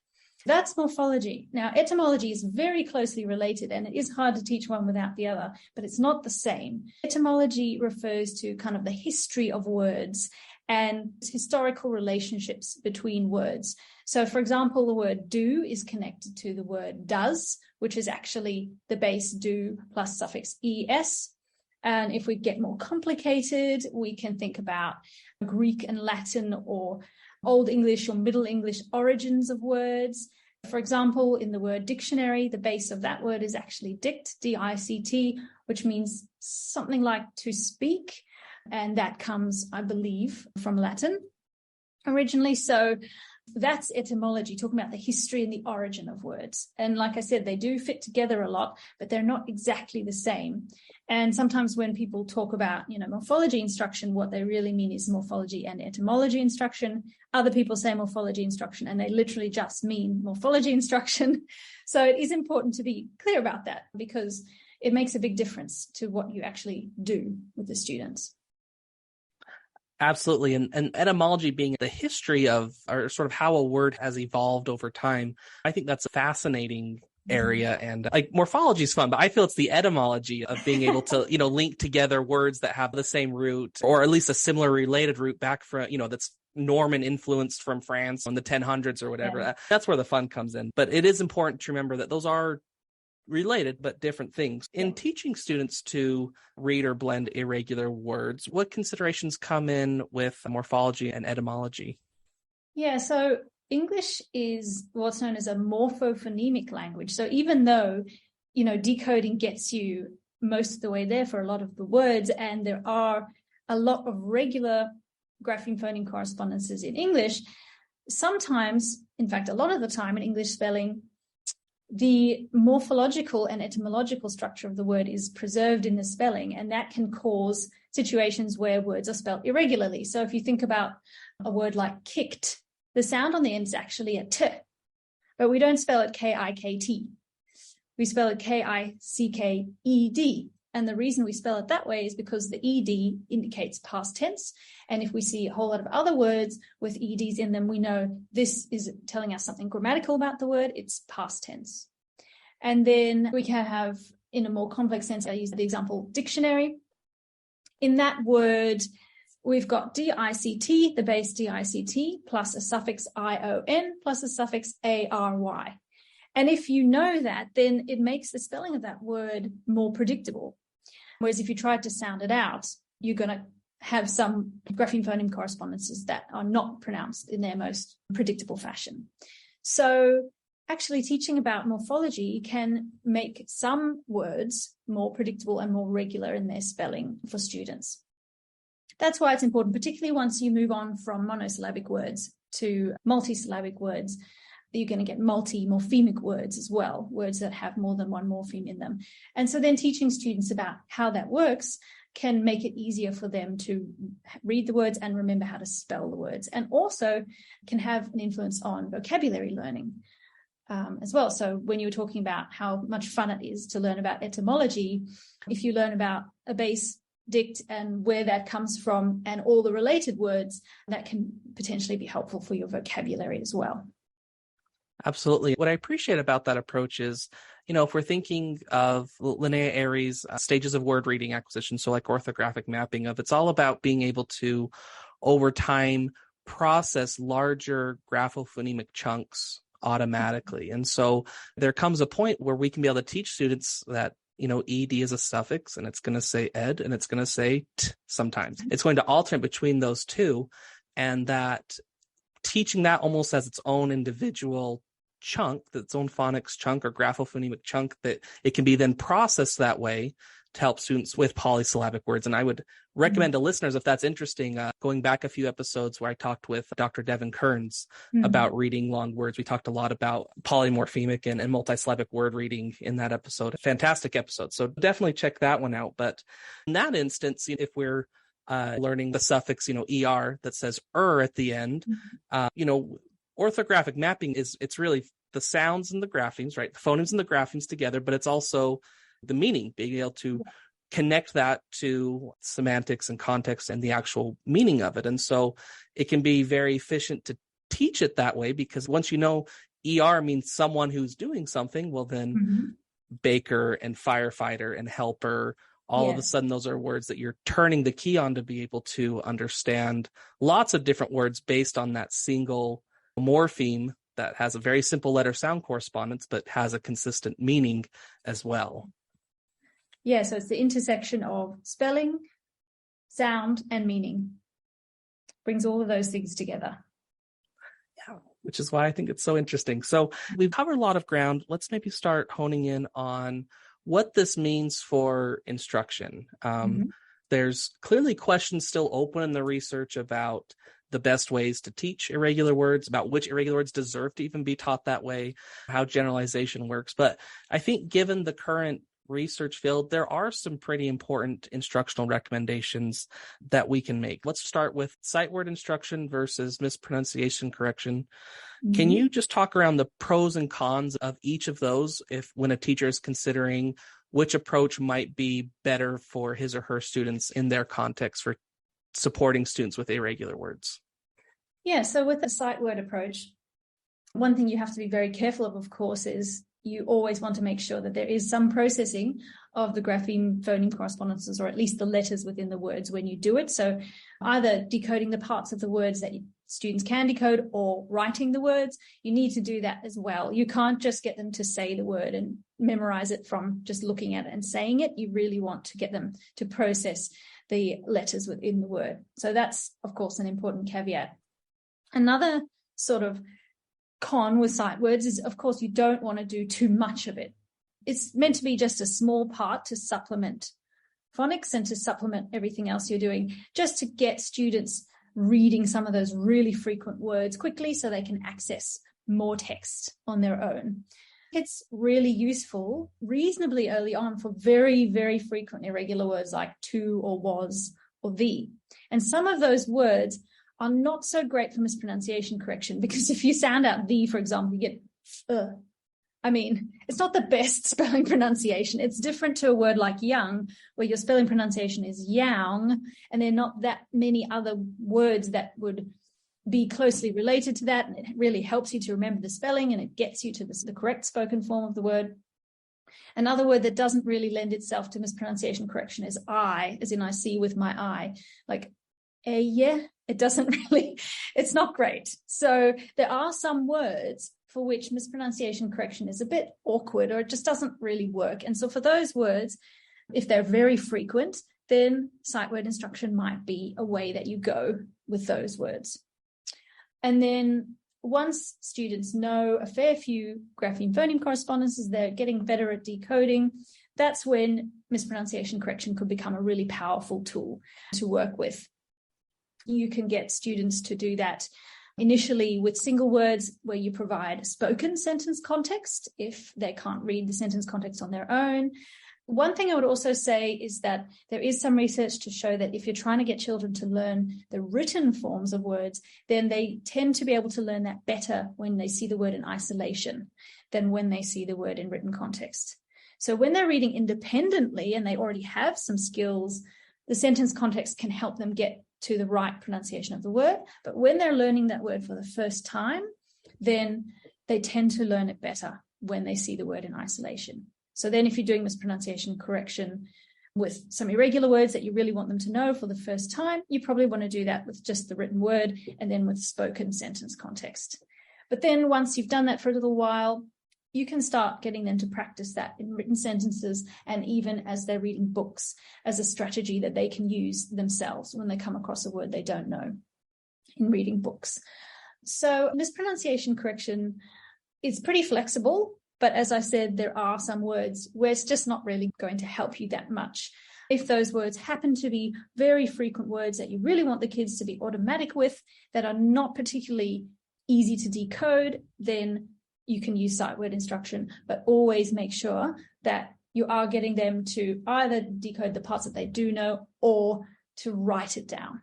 That's morphology. Now, etymology is very closely related, and it is hard to teach one without the other, but it's not the same. Etymology refers to kind of the history of words and historical relationships between words. So, for example, the word do is connected to the word does, which is actually the base do plus suffix es. And if we get more complicated, we can think about Greek and Latin or Old English or Middle English origins of words. For example, in the word dictionary, the base of that word is actually dict, D-I-C-T, which means something like to speak. And that comes, I believe, from Latin originally. So that's etymology, talking about the history and the origin of words. And like I said, they do fit together a lot, but they're not exactly the same. And sometimes when people talk about, morphology instruction, what they really mean is morphology and etymology instruction. Other people say morphology instruction, and they literally just mean morphology instruction. So it is important to be clear about that, because it makes a big difference to what you actually do with the students. Absolutely. And etymology being the history of, or sort of how a word has evolved over time. I think that's a fascinating area. And like morphology is fun, but I feel it's the etymology of being able to, link together words that have the same root, or at least a similar related root back from, that's Norman influenced from France in the 1000s or whatever. Yeah. That's where the fun comes in. But it is important to remember that those are related but different things. In teaching students to read or blend irregular words, what considerations come in with morphology and etymology? Yeah, so English is what's known as a morphophonemic language. So even though, decoding gets you most of the way there for a lot of the words, and there are a lot of regular grapheme phoneme correspondences in English, sometimes, in fact, a lot of the time in English spelling, the morphological and etymological structure of the word is preserved in the spelling, and that can cause situations where words are spelled irregularly. So if you think about a word like kicked, the sound on the end is actually a t, but we don't spell it K-I-K-T. We spell it K-I-C-K-E-D. And the reason we spell it that way is because the ED indicates past tense. And if we see a whole lot of other words with EDs in them, we know this is telling us something grammatical about the word. It's past tense. And then we can have, in a more complex sense, I use the example dictionary. In that word, we've got DICT, the base DICT, plus a suffix ION, plus a suffix ARY. And if you know that, then it makes the spelling of that word more predictable. Whereas if you try to sound it out, you're going to have some grapheme phoneme correspondences that are not pronounced in their most predictable fashion. So actually teaching about morphology can make some words more predictable and more regular in their spelling for students. That's why it's important, particularly once you move on from monosyllabic words to multisyllabic words. You're going to get multi-morphemic words as well, words that have more than one morpheme in them. And so then teaching students about how that works can make it easier for them to read the words and remember how to spell the words, and also can have an influence on vocabulary learning as well. So when you were talking about how much fun it is to learn about etymology, if you learn about a base dict and where that comes from and all the related words, that can potentially be helpful for your vocabulary as well. Absolutely. What I appreciate about that approach is, if we're thinking of Linnea Airey's stages of word reading acquisition, so like orthographic mapping it's all about being able to, over time, process larger graphophonemic chunks automatically. And so there comes a point where we can be able to teach students that, ed is a suffix and it's going to say ed and it's going to say t sometimes. It's going to alternate between those two, and that teaching that almost as its own individual chunk, its own phonics chunk or graphophonemic chunk, that it can be then processed that way to help students with polysyllabic words. And I would recommend to listeners, if that's interesting, going back a few episodes where I talked with Dr. Devin Kearns about reading long words. We talked a lot about polymorphemic and multisyllabic word reading in that episode. A fantastic episode. So definitely check that one out. But in that instance, if we're learning the suffix, ER that says at the end, orthographic mapping it's really the sounds and the graphemes, right? The phonemes and the graphemes together, but it's also the meaning, being able to connect that to semantics and context and the actual meaning of it. And so it can be very efficient to teach it that way, because once you know ER means someone who's doing something, well then baker and firefighter and helper, all of a sudden those are words that you're turning the key on to be able to understand lots of different words based on that single morpheme that has a very simple letter sound correspondence, but has a consistent meaning as well. Yeah, so it's the intersection of spelling, sound, and meaning. Brings all of those things together. Yeah, which is why I think it's so interesting. So we've covered a lot of ground. Let's maybe start honing in on what this means for instruction. There's clearly questions still open in the research about the best ways to teach irregular words, about which irregular words deserve to even be taught that way, how generalization works. But I think given the current research field, there are some pretty important instructional recommendations that we can make. Let's start with sight word instruction versus mispronunciation correction. Can you just talk around the pros and cons of each of those when a teacher is considering which approach might be better for his or her students in their context for supporting students with irregular words? Yeah, so with the sight word approach, one thing you have to be very careful of course, is you always want to make sure that there is some processing of the grapheme phoneme correspondences, or at least the letters within the words when you do it. So either decoding the parts of the words that students can decode or writing the words, you need to do that as well. You can't just get them to say the word and memorize it from just looking at it and saying it. You really want to get them to process the letters within the word. So that's, of course, an important caveat. Another sort of con with sight words is, of course, you don't want to do too much of it. It's meant to be just a small part to supplement phonics and to supplement everything else you're doing, just to get students reading some of those really frequent words quickly so they can access more text on their own. It's really useful reasonably early on for very, very frequent irregular words like to or was or the. And some of those words are not so great for mispronunciation correction, because if you sound out the, for example, you get I mean, it's not the best spelling pronunciation. It's different to a word like young, where your spelling pronunciation is young, and there are not that many other words that would be closely related to that. And it really helps you to remember the spelling, and it gets you to the correct spoken form of the word. Another word that doesn't really lend itself to mispronunciation correction is I, as in I see with my eye. Like Yeah, it doesn't really, it's not great. So there are some words for which mispronunciation correction is a bit awkward, or it just doesn't really work. And so for those words, if they're very frequent, then sight word instruction might be a way that you go with those words. And then once students know a fair few grapheme phoneme correspondences, they're getting better at decoding, that's when mispronunciation correction could become a really powerful tool to work with. You can get students to do that initially with single words where you provide spoken sentence context if they can't read the sentence context on their own. One thing I would also say is that there is some research to show that if you're trying to get children to learn the written forms of words, then they tend to be able to learn that better when they see the word in isolation than when they see the word in written context. So when they're reading independently and they already have some skills, the sentence context can help them get to the right pronunciation of the word. But when they're learning that word for the first time, then they tend to learn it better when they see the word in isolation. So then if you're doing mispronunciation correction with some irregular words that you really want them to know for the first time, you probably want to do that with just the written word and then with spoken sentence context. But then once you've done that for a little while, you can start getting them to practice that in written sentences and even as they're reading books as a strategy that they can use themselves when they come across a word they don't know in reading books. So mispronunciation correction is pretty flexible. But as I said, there are some words where it's just not really going to help you that much. If those words happen to be very frequent words that you really want the kids to be automatic with, that are not particularly easy to decode, then you can use sight word instruction, but always make sure that you are getting them to either decode the parts that they do know or to write it down.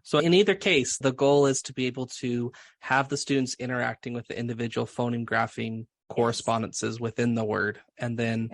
So in either case, the goal is to be able to have the students interacting with the individual phoneme grapheme correspondences within the word. And then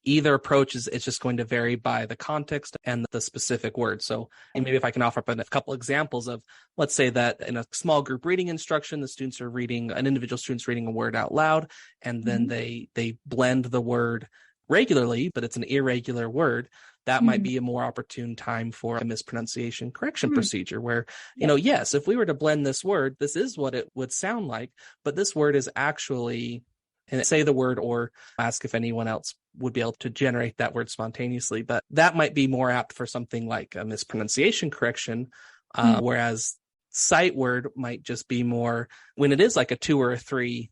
either approach it's just going to vary by the context and the specific word. So maybe if I can offer up a couple examples of, let's say that in a small group reading instruction, the students are reading, an individual student's reading a word out loud, and then they blend the word regularly, but it's an irregular word. That might be a more opportune time for a mispronunciation correction procedure where, you know, yes, if we were to blend this word, this is what it would sound like, but this word is actually, and say the word or ask if anyone else would be able to generate that word spontaneously. But that might be more apt for something like a mispronunciation correction, whereas sight word might just be more when it is like a 2 or a 3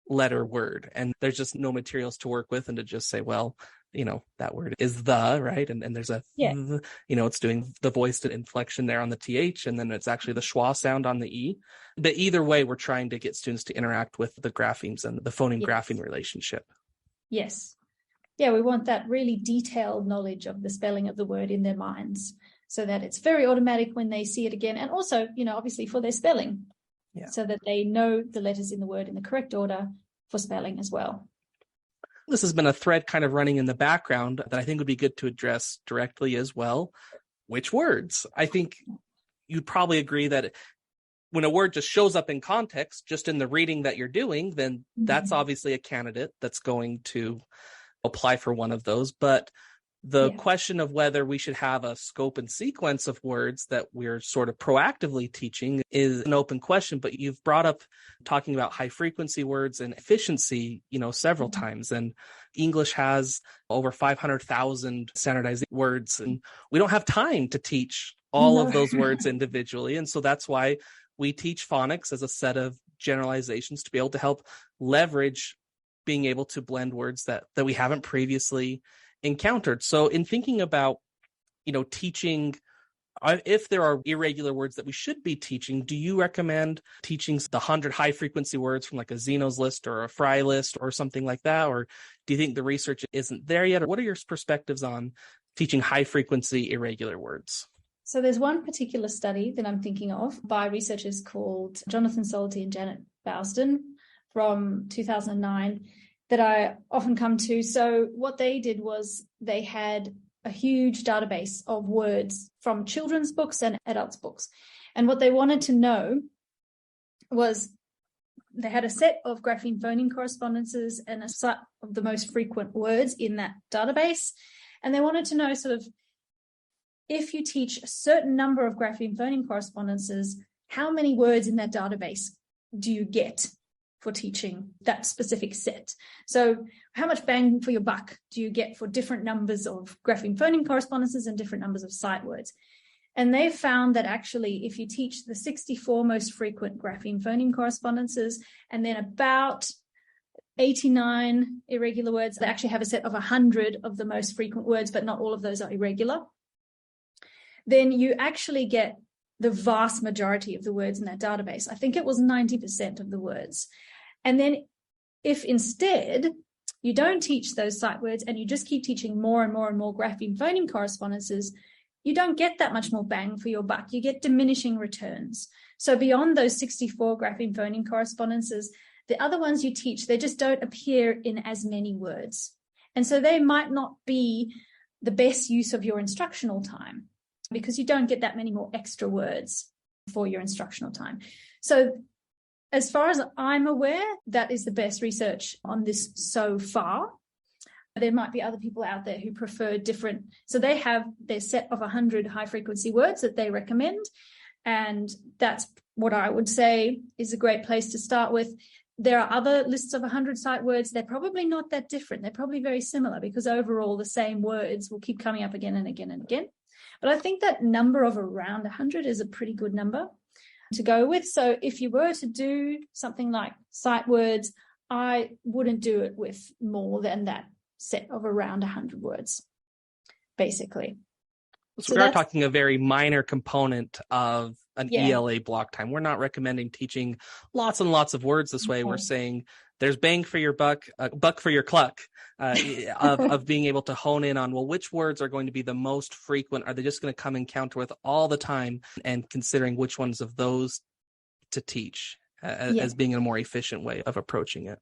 letter word and there's just no materials to work with and to just say, well, you know, that word is the, right? And there's a, you know, it's doing the voiced inflection there on the TH, and then it's actually the schwa sound on the E. But either way, we're trying to get students to interact with the graphemes and the phoneme grapheme relationship. Yes. Yeah, we want that really detailed knowledge of the spelling of the word in their minds so that it's very automatic when they see it again. And also, you know, obviously for their spelling, so that they know the letters in the word in the correct order for spelling as well. This has been a thread kind of running in the background that I think would be good to address directly as well. Which words? I think you'd probably agree that when a word just shows up in context, just in the reading that you're doing, then that's obviously a candidate that's going to apply for one of those. But the question of whether we should have a scope and sequence of words that we're sort of proactively teaching is an open question, but you've brought up talking about high frequency words and efficiency, you know, several times. And English has over 500,000 standardized words, and we don't have time to teach all of those words individually. And so that's why we teach phonics as a set of generalizations to be able to help leverage being able to blend words that we haven't previously encountered. So in thinking about, you know, teaching, if there are irregular words that we should be teaching, do you recommend teaching the 100 high frequency words from like a Zeno's list or a Fry list or something like that? Or do you think the research isn't there yet? Or what are your perspectives on teaching high frequency irregular words? So there's one particular study that I'm thinking of by researchers called Jonathan Solty and Janet Bousden from 2009 that I often come to. So what they did was they had a huge database of words from children's books and adults' books. And what they wanted to know was they had a set of grapheme phoneme correspondences and a set of the most frequent words in that database. And they wanted to know sort of if you teach a certain number of grapheme phoneme correspondences, how many words in that database do you get for teaching that specific set? So how much bang for your buck do you get for different numbers of grapheme phoneme correspondences and different numbers of sight words? And they found that actually, if you teach the 64 most frequent grapheme phoneme correspondences and then about 89 irregular words, they actually have a set of 100 of the most frequent words, but not all of those are irregular, then you actually get the vast majority of the words in that database. I think it was 90% of the words. And then if instead you don't teach those sight words and you just keep teaching more and more and more grapheme phoneme correspondences, you don't get that much more bang for your buck. You get diminishing returns. So beyond those 64 grapheme phoneme correspondences, the other ones you teach, they just don't appear in as many words. And so they might not be the best use of your instructional time because you don't get that many more extra words for your instructional time. So as far as I'm aware, that is the best research on this so far. There might be other people out there who prefer different. So they have their set of 100 high frequency words that they recommend. And that's what I would say is a great place to start with. There are other lists of 100 sight words. They're probably not that different. They're probably very similar because overall the same words will keep coming up again and again and again. But I think that number of around 100 is a pretty good number to go with. So if you were to do something like sight words, I wouldn't do it with more than that set of around 100 words, basically. So we are talking a very minor component of an ELA block time. We're not recommending teaching lots and lots of words this way. We're saying there's bang for your buck, buck for your cluck, of being able to hone in on, well, which words are going to be the most frequent? Are they just going to come encounter with all the time? And considering which ones of those to teach as being a more efficient way of approaching it.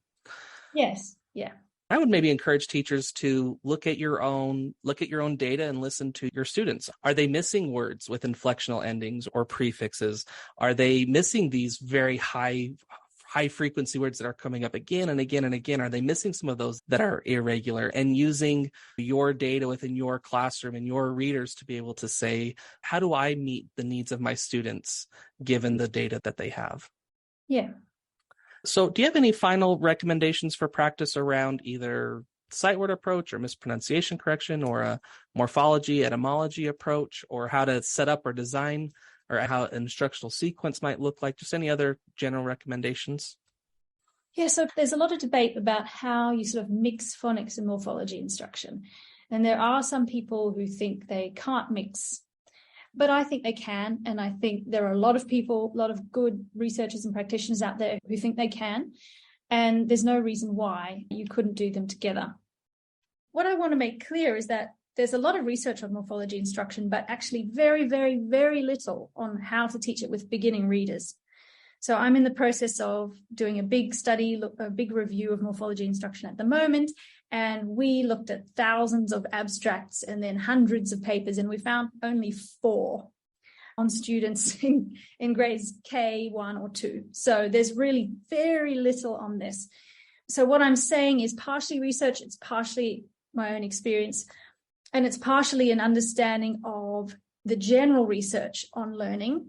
Yes. Yeah. I would maybe encourage teachers to look at your own data and listen to your students. Are they missing words with inflectional endings or prefixes? Are they missing these very high frequency words that are coming up again and again and again? Are they missing some of those that are irregular? And using your data within your classroom and your readers to be able to say, how do I meet the needs of my students given the data that they have? Yeah. So do you have any final recommendations for practice around either sight word approach or mispronunciation correction or a morphology, etymology approach, or how to set up or design or how an instructional sequence might look like? Just any other general recommendations? Yeah, so there's a lot of debate about how you sort of mix phonics and morphology instruction. And there are some people who think they can't mix, but I think they can. And I think there are a lot of people, a lot of good researchers and practitioners out there who think they can. And there's no reason why you couldn't do them together. What I want to make clear is that there's a lot of research on morphology instruction, but actually very, very, very little on how to teach it with beginning readers. So I'm in the process of doing a big study, a big review of morphology instruction at the moment. And we looked at thousands of abstracts and then hundreds of papers, and we found only 4 on students in grades K, 1 or 2. So there's really very little on this. So what I'm saying is partially research, it's partially my own experience, and it's partially an understanding of the general research on learning.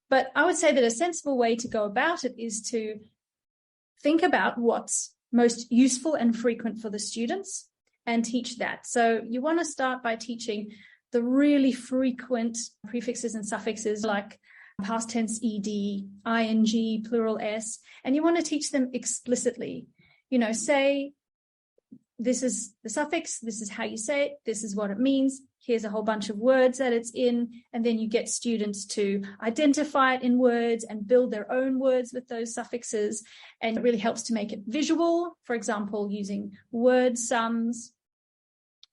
But I would say that a sensible way to go about it is to think about what's most useful and frequent for the students and teach that. So you want to start by teaching the really frequent prefixes and suffixes like past tense ed, ing, plural s, and you want to teach them explicitly. You know, say, this is the suffix, this is how you say it, this is what it means, here's a whole bunch of words that it's in, and then you get students to identify it in words and build their own words with those suffixes, and it really helps to make it visual. For example, using word sums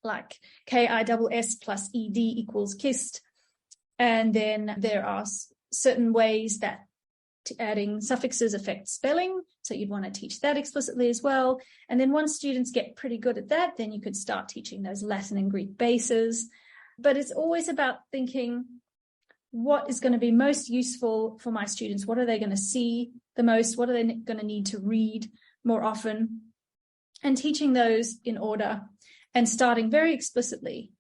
like KISS plus ED equals kissed, and then there are certain ways that adding suffixes affect spelling, so you'd want to teach that explicitly as well. And then once students get pretty good at that, then you could start teaching those Latin and Greek bases. But it's always about thinking, what is going to be most useful for my students? What are they going to see the most? What are they going to need to read more often? And teaching those in order and starting very explicitly.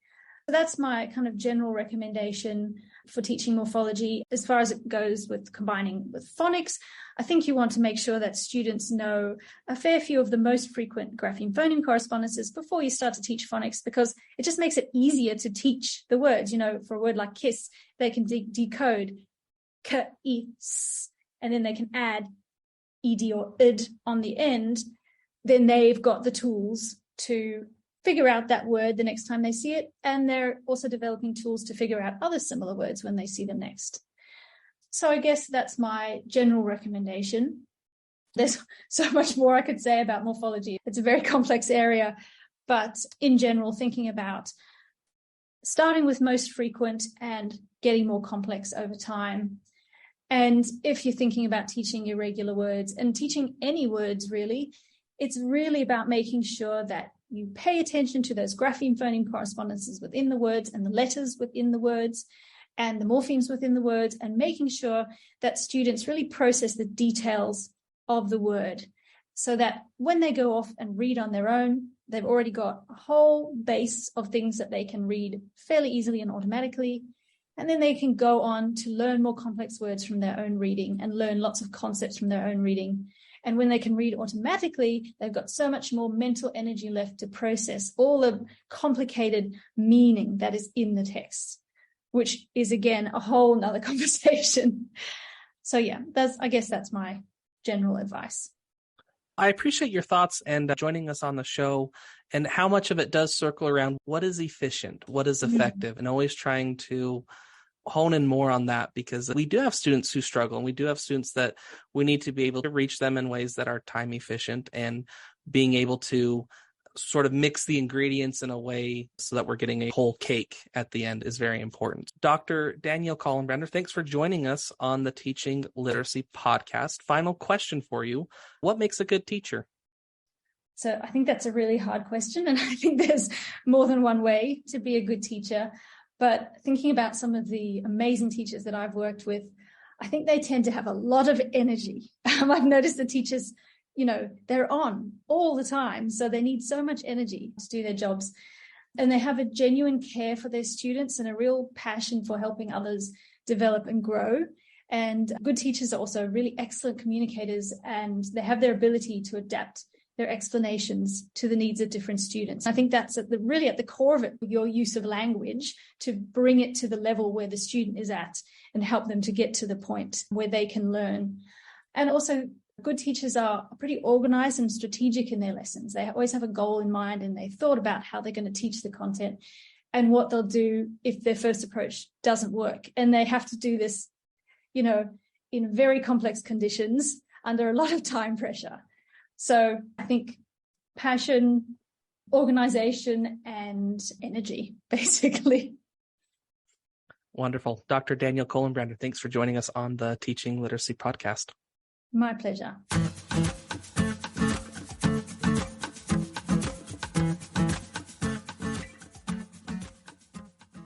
So that's my kind of general recommendation for teaching morphology. As far as it goes with combining with phonics, I think you want to make sure that students know a fair few of the most frequent grapheme-phoneme correspondences before you start to teach phonics, because it just makes it easier to teach the words. For a word like kiss, they can decode k, I, s, and then they can add ed or id on the end. Then they've got the tools to figure out that word the next time they see it. And they're also developing tools to figure out other similar words when they see them next. So I guess that's my general recommendation. There's so much more I could say about morphology. It's a very complex area, but in general, thinking about starting with most frequent and getting more complex over time. And if you're thinking about teaching irregular words and teaching any words really, it's really about making sure that you pay attention to those grapheme-phoneme correspondences within the words and the letters within the words and the morphemes within the words, and making sure that students really process the details of the word so that when they go off and read on their own, they've already got a whole base of things that they can read fairly easily and automatically. And then they can go on to learn more complex words from their own reading and learn lots of concepts from their own reading. And when they can read automatically, they've got so much more mental energy left to process all the complicated meaning that is in the text, which is, again, a whole nother conversation. So yeah, I guess that's my general advice. I appreciate your thoughts and joining us on the show, and how much of it does circle around what is efficient, what is effective, and always trying to hone in more on that, because we do have students who struggle, and we do have students that we need to be able to reach them in ways that are time efficient, and being able to sort of mix the ingredients in a way so that we're getting a whole cake at the end is very important. Dr. Danielle Colenbrander, thanks for joining us on the Teaching Literacy podcast. Final question for you. What makes a good teacher? So I think that's a really hard question, and I think there's more than one way to be a good teacher. But thinking about some of the amazing teachers that I've worked with, I think they tend to have a lot of energy. I've noticed the teachers, they're on all the time. So they need so much energy to do their jobs. And they have a genuine care for their students and a real passion for helping others develop and grow. And good teachers are also really excellent communicators, and they have their ability to adapt their explanations to the needs of different students. I think that's really at the core of it, your use of language to bring it to the level where the student is at and help them to get to the point where they can learn. And also, good teachers are pretty organized and strategic in their lessons. They always have a goal in mind, and they've thought about how they're going to teach the content and what they'll do if their first approach doesn't work. And they have to do this, in very complex conditions under a lot of time pressure. So I think passion, organization, and energy, basically. Wonderful. Dr. Danielle Colenbrander, thanks for joining us on the Teaching Literacy podcast. My pleasure.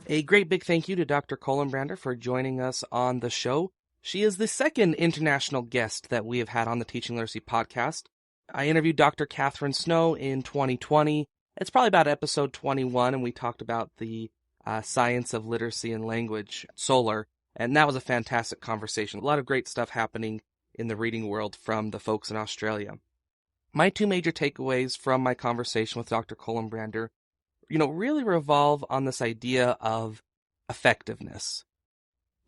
A great big thank you to Dr. Colenbrander for joining us on the show. She is the second international guest that we have had on the Teaching Literacy podcast. I interviewed Dr. Catherine Snow in 2020. It's probably about episode 21, and we talked about the science of literacy and language, SOLAR, and that was a fantastic conversation. A lot of great stuff happening in the reading world from the folks in Australia. My two major takeaways from my conversation with Dr. Colenbrander, really revolve on this idea of effectiveness.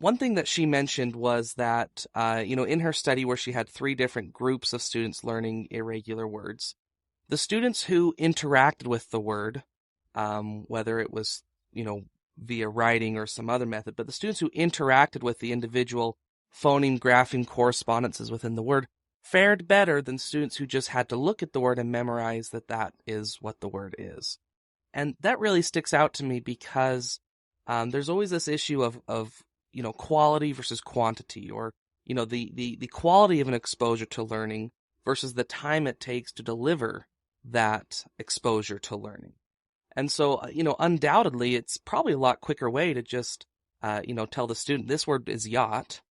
One thing that she mentioned was that, in her study where she had 3 different groups of students learning irregular words, the students who interacted with the word, whether it was, via writing or some other method, but the students who interacted with the individual phoneme, grapheme correspondences within the word fared better than students who just had to look at the word and memorize that is what the word is. And that really sticks out to me because there's always this issue of quality versus quantity, or, the quality of an exposure to learning versus the time it takes to deliver that exposure to learning. And so, undoubtedly, it's probably a lot quicker way to just, tell the student this word is yacht.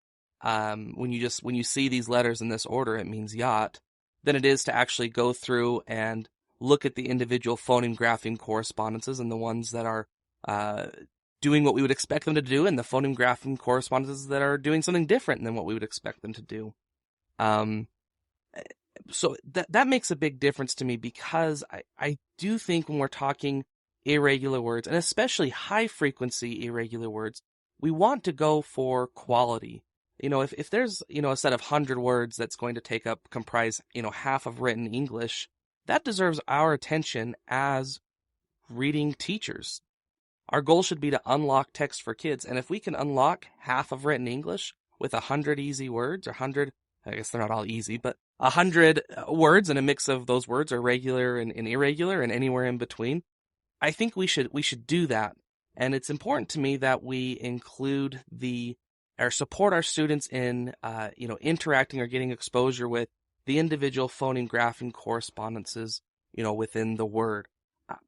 When you see these letters in this order, it means yacht, than it is to actually go through and look at the individual phoneme grapheme correspondences and the ones that are doing what we would expect them to do, and the phoneme grapheme correspondences that are doing something different than what we would expect them to do. So that makes a big difference to me, because I do think when we're talking irregular words, and especially high-frequency irregular words, we want to go for quality. If there's, a set of 100 words that's going to comprise, half of written English, that deserves our attention as reading teachers. Our goal should be to unlock text for kids, and if we can unlock half of written English with 100 easy words, or 100, I guess they're not all easy, but 100 words, and a mix of those words are regular and irregular and anywhere in between, I think we should do that. And it's important to me that we include or support our students in, interacting or getting exposure with the individual phoneme grapheme correspondences, within the word.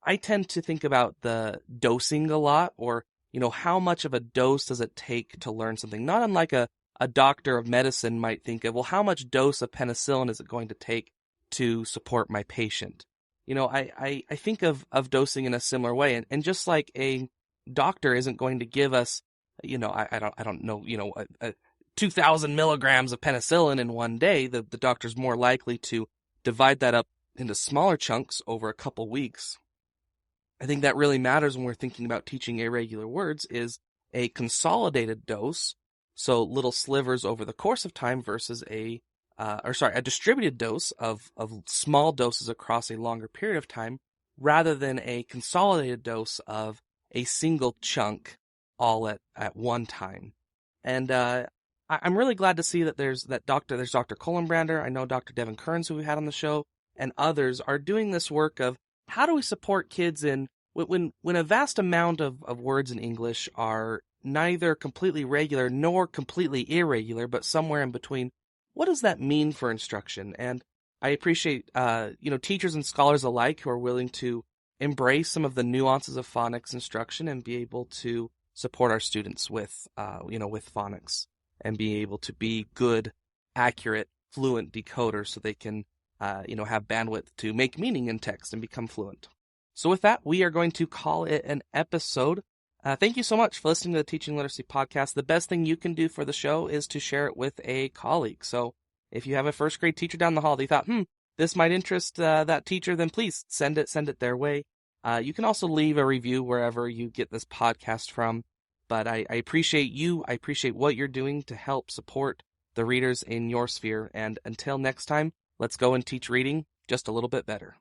I tend to think about the dosing a lot, or, how much of a dose does it take to learn something? Not unlike a doctor of medicine might think of, well, how much dose of penicillin is it going to take to support my patient? I think of dosing in a similar way. And just like a doctor isn't going to give us, I don't know, 2,000 milligrams of penicillin in one day, the doctor's more likely to divide that up into smaller chunks over a couple weeks. I think that really matters when we're thinking about teaching irregular words, is a consolidated dose, so little slivers over the course of time, versus a distributed dose of small doses across a longer period of time, rather than a consolidated dose of a single chunk all at one time. And I'm really glad to see that there's Dr. Colenbrander, I know Dr. Devin Kearns, who we had on the show, and others are doing this work of how do we support kids in when a vast amount of words in English are neither completely regular nor completely irregular, but somewhere in between. What does that mean for instruction? And I appreciate teachers and scholars alike who are willing to embrace some of the nuances of phonics instruction and be able to support our students with phonics, and be able to be good, accurate, fluent decoders so they can have bandwidth to make meaning in text and become fluent. So with that, we are going to call it an episode. Thank you so much for listening to the Teaching Literacy Podcast. The best thing you can do for the show is to share it with a colleague. So if you have a first grade teacher down the hall that you thought, this might interest that teacher, then please send it their way. You can also leave a review wherever you get this podcast from. But I appreciate you. I appreciate what you're doing to help support the readers in your sphere. And until next time, let's go and teach reading just a little bit better.